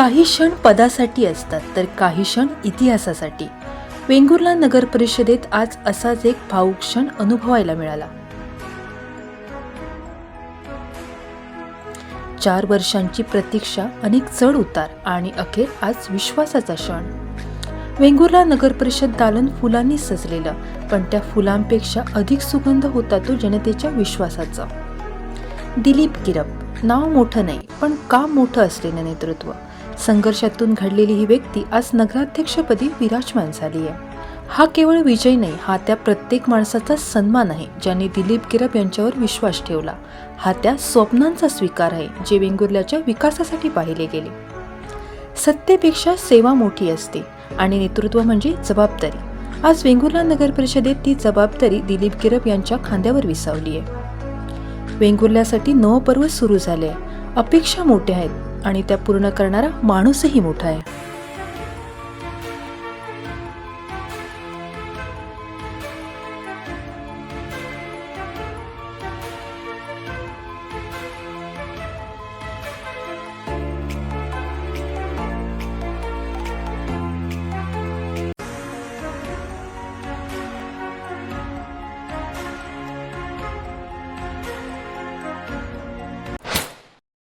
काही क्षण पदासाठी असतात तर काही क्षण इतिहासासाठी. वेंगुर्ला नगर परिषदेत आज असाच एक भावुक क्षण अनुभवायला मिळाला. 4 वर्षांची प्रतीक्षा, अनेक चढ उतार आणि अखेर आज विश्वासाचा क्षण. वेंगुर्ला नगर परिषद दालन फुलांनी सजलेलं, पण त्या फुलांपेक्षा अधिक सुगंध होता तो जनतेच्या विश्वासाचा. दिलीप गिरप नाव मोठं नाही, पण काम मोठं असलेलं नेतृत्व. संघर्षातून घडलेली ही व्यक्ती आज नगराध्यक्षपदी विराजमान झाली आहे. हा केवळ विजय नाही, हा त्या प्रत्येक माणसाचा सन्मान आहे ज्यांनी दिलीप गिरप यांच्यावर विश्वास ठेवला. हा त्या स्वप्नांचा स्वीकार आहे जे वेंगुर्ल्याच्या विकासासाठी पाहिले गेले. सत्तेपेक्षा सेवा मोठी असते आणि नेतृत्व म्हणजे जबाबदारी. आज वेंगुर्ला नगर परिषदेत ती जबाबदारी दिलीप गिरप यांच्या खांद्यावर विसावली आहे. वेंगुर्ल्यासाठी नवं पर्व सुरू झाले आहे. अपेक्षा मोठ्या आहेत आणि त्या पूर्ण करणारा माणूसही मोठा आहे.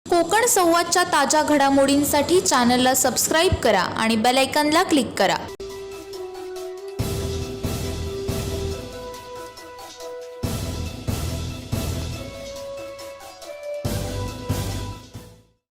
कोकण संवादच्या ताज्या घडामोडींसाठी चॅनलला सबस्क्राईब करा आणि बेल आयकॉनला क्लिक करा.